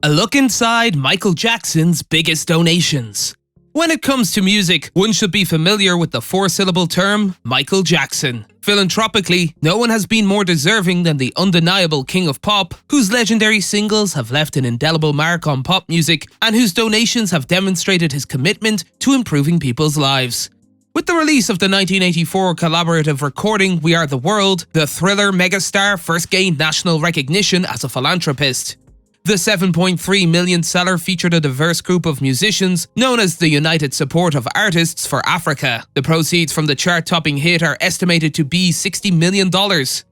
A look inside Michael Jackson's biggest donations. When it comes to music, one should be familiar with the four-syllable term Michael Jackson. Philanthropically, no one has been more deserving than the undeniable king of pop, whose legendary singles have left an indelible mark on pop music and whose donations have demonstrated his commitment to improving people's lives. With the release of the 1984 collaborative recording We Are the World, the Thriller megastar first gained national recognition as a philanthropist. The 7.3 million seller featured a diverse group of musicians known as the United Support of Artists for Africa. The proceeds from the chart-topping hit are estimated to be $60 million,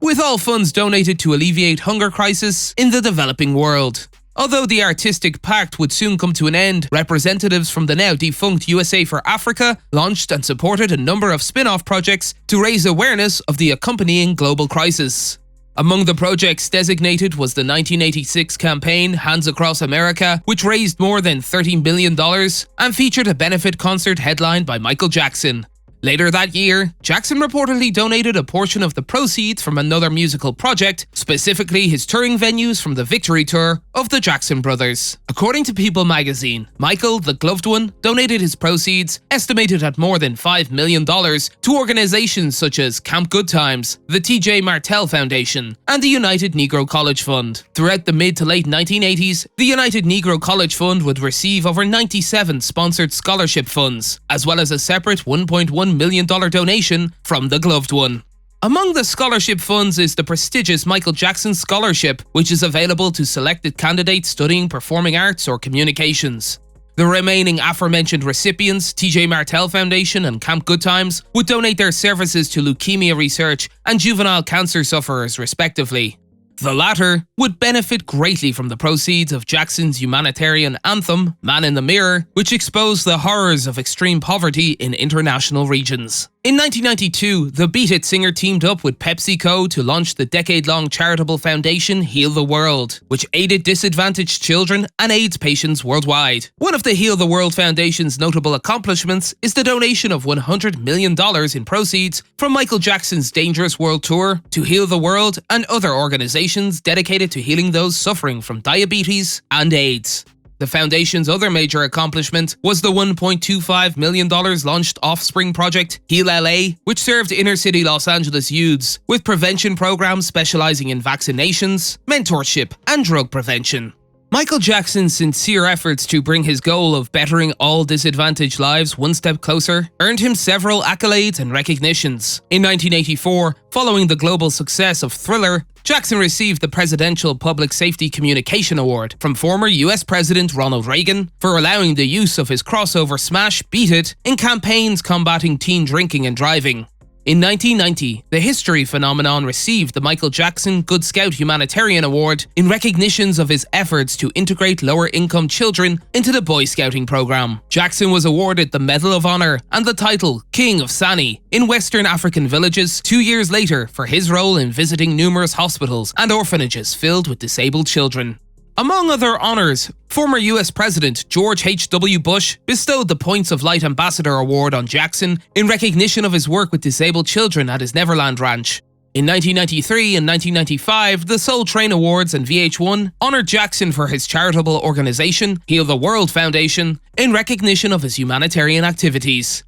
with all funds donated to alleviate hunger crisis in the developing world. Although the artistic pact would soon come to an end, representatives from the now defunct USA for Africa launched and supported a number of spin-off projects to raise awareness of the accompanying global crisis. Among the projects designated was the 1986 campaign Hands Across America, which raised more than $13 billion and featured a benefit concert headlined by Michael Jackson. Later that year, Jackson reportedly donated a portion of the proceeds from another musical project, specifically his touring venues from the Victory Tour of the Jackson Brothers. According to People magazine, Michael, the Gloved One, donated his proceeds, estimated at more than $5 million, to organizations such as Camp Good Times, the T.J. Martell Foundation, and the United Negro College Fund. Throughout the mid to late 1980s, the United Negro College Fund would receive over 97 sponsored scholarship funds, as well as a separate $1.1 million donation from the Gloved One. Among the scholarship funds is the prestigious Michael Jackson Scholarship, which is available to selected candidates studying performing arts or communications. The remaining aforementioned recipients, T.J. Martell Foundation and Camp Good Times, would donate their services to leukemia research and juvenile cancer sufferers respectively. The latter would benefit greatly from the proceeds of Jackson's humanitarian anthem, Man in the Mirror, which exposed the horrors of extreme poverty in international regions. In 1992, the Beat It singer teamed up with PepsiCo to launch the decade-long charitable foundation Heal the World, which aided disadvantaged children and AIDS patients worldwide. One of the Heal the World Foundation's notable accomplishments is the donation of $100 million in proceeds from Michael Jackson's Dangerous World Tour to Heal the World and other organizations dedicated to healing those suffering from diabetes and AIDS. The foundation's other major accomplishment was the $1.25 million launched Offspring project, Heal LA, which served inner-city Los Angeles youths with prevention programs specializing in vaccinations, mentorship, and drug prevention. Michael Jackson's sincere efforts to bring his goal of bettering all disadvantaged lives one step closer earned him several accolades and recognitions. In 1984, following the global success of Thriller, Jackson received the Presidential Public Safety Communication Award from former US President Ronald Reagan for allowing the use of his crossover smash Beat It in campaigns combating teen drinking and driving. In 1990, the History Phenomenon received the Michael Jackson Good Scout Humanitarian Award in recognitions of his efforts to integrate lower-income children into the Boy Scouting program. Jackson was awarded the Medal of Honor and the title King of Sani in Western African villages 2 years later for his role in visiting numerous hospitals and orphanages filled with disabled children. Among other honors, former US President George H.W. Bush bestowed the Points of Light Ambassador Award on Jackson in recognition of his work with disabled children at his Neverland Ranch. In 1993 and 1995, the Soul Train Awards and VH1 honored Jackson for his charitable organization, Heal the World Foundation, in recognition of his humanitarian activities.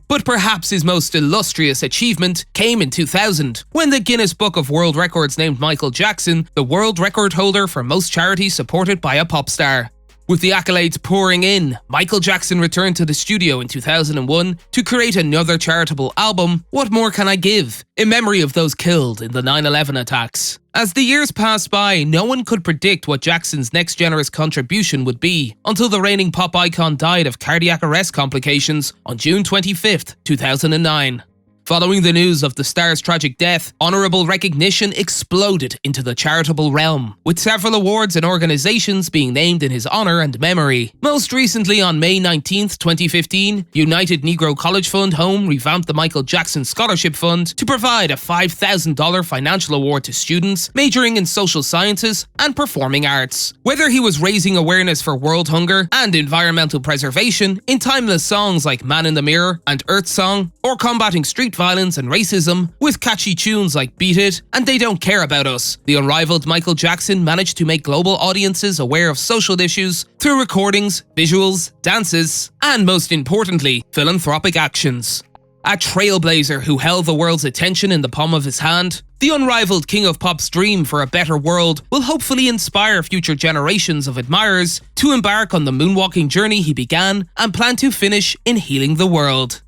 But perhaps his most illustrious achievement came in 2000, when the Guinness Book of World Records named Michael Jackson the world record holder for most charities supported by a pop star. With the accolades pouring in, Michael Jackson returned to the studio in 2001 to create another charitable album, What More Can I Give?, in memory of those killed in the 9/11 attacks. As the years passed by, no one could predict what Jackson's next generous contribution would be, until the reigning pop icon died of cardiac arrest complications on June 25, 2009. Following the news of the star's tragic death, honorable recognition exploded into the charitable realm, with several awards and organizations being named in his honor and memory. Most recently, on May 19, 2015, United Negro College Fund Home revamped the Michael Jackson Scholarship Fund to provide a $5,000 financial award to students majoring in social sciences and performing arts. Whether he was raising awareness for world hunger and environmental preservation in timeless songs like Man in the Mirror and Earth Song, or combating street violence and racism with catchy tunes like Beat It and They Don't Care About Us. The unrivaled Michael Jackson managed to make global audiences aware of social issues through recordings, visuals, dances, and most importantly, philanthropic actions. A trailblazer who held the world's attention in the palm of his hand, the unrivaled King of Pop's dream for a better world will hopefully inspire future generations of admirers to embark on the moonwalking journey he began and plan to finish in healing the world.